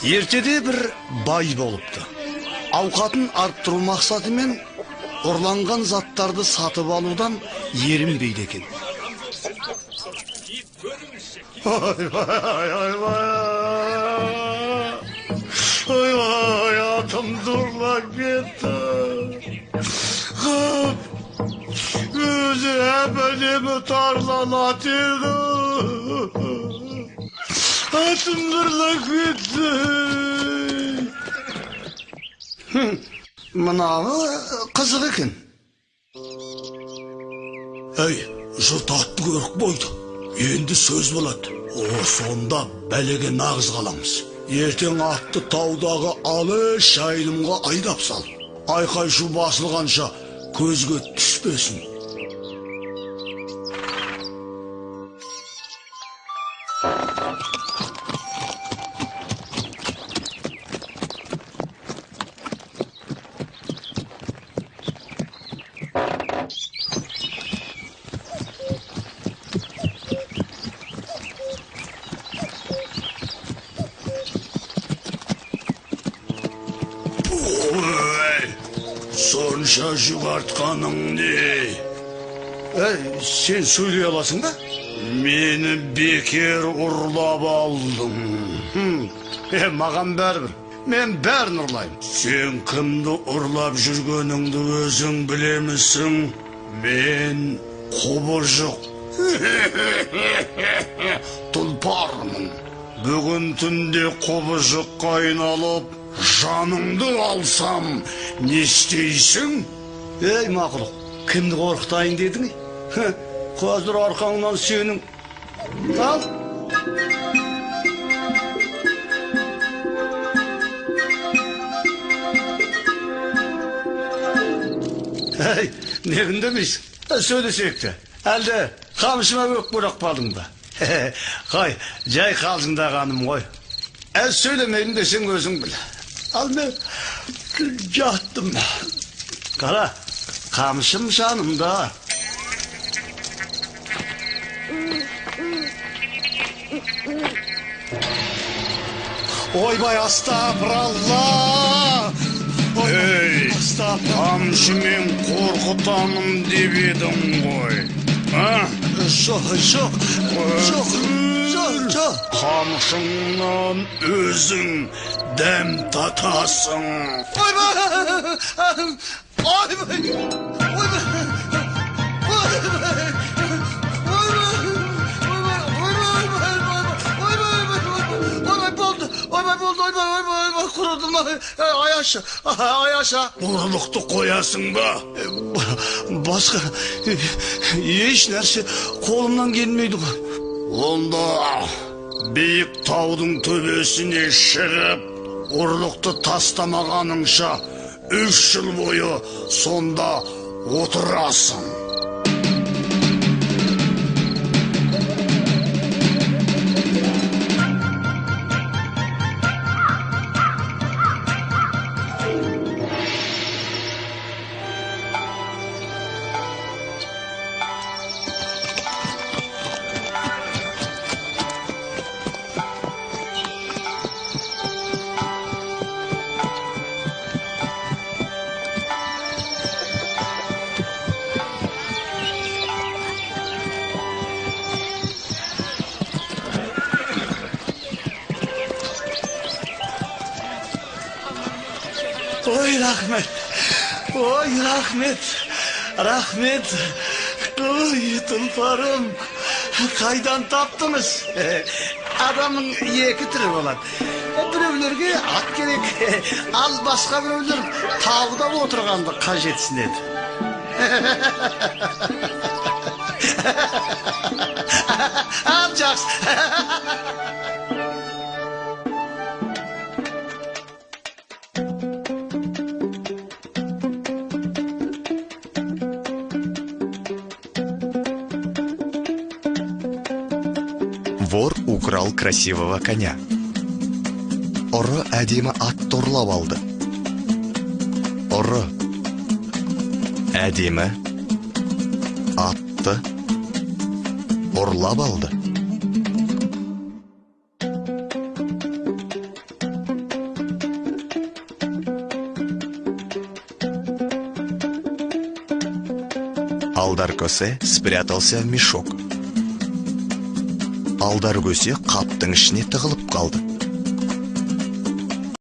Ертеде бір бай болыпты. Ауқатын арттыру мақсатымен ұрланған заттарды сатып алудан ерінбейді екен. Ой, атым дурлап кетті. Өзі әбәдемі тарланат еді. Атым дурлап кетті. Мынауы қызық екен. Әй, жұрт атты көрік бойды. Енді сөз болады. Сонда бәлеге нағыз қаламыз. Ертең атты таудағы алыш жайылымға айдап сал. Айқай шу басылғанша көзге түспесін. Сонша жүгартқаның не? Сен сөйлей аласың ба? Мені бекер ұрлап алдың. Маған бәрібір. Мен бәрін ұрлайым. Сен кімді ұрлап жүргеніңді өзің білемісің? Мен құбыжық. Тұлпармын. Бүгін түнде құбыжыққа айналып, жаныңды алсам, не істейсің? Ей мақұлық, кімді қорқытайын дедің? Қазір арқаңнан сенің. Ал. Ей, негін демейсің? Сөйлесек те. Әлде қамшыма өк бұрақ балың ба? Қай, жай қалжыңдағаным ғой. Сөйлемейін десең өзің біл. Ал мен жаттым. Қара, қамшым жанымда. Ойбай, астапыралла! Ей, қамшымен қорқытамын деп едің ғой. Жоқ. Қамшыңнан өзің дәм татасың. Ойбай! Құрыдым, аяша. Ұрлықты қоясың ба? Басқа еш нәрсе қолымнан келмейді ғой. Онда биік таудың төбесіне шығып, ұрлықты тастамағаныңша 3 жыл бойы сонда отырасың. Ой, рахмет. Рахмет. Ой, тұлпарым. Қайдан таптыңыз? Адамның 2 түрі болады. Біреулерге ат керек, ал басқа біреулер тауда отырғанды қажетсінеді. Ал жақсы. Вор украл красивого коня. Ұры әдемі атты ұрлап алды. Ұры әдемі атты ұрлап алды. Алдар көсе спрятался в мешок. Алдар көсе қаптың ішіне тығылып қалды.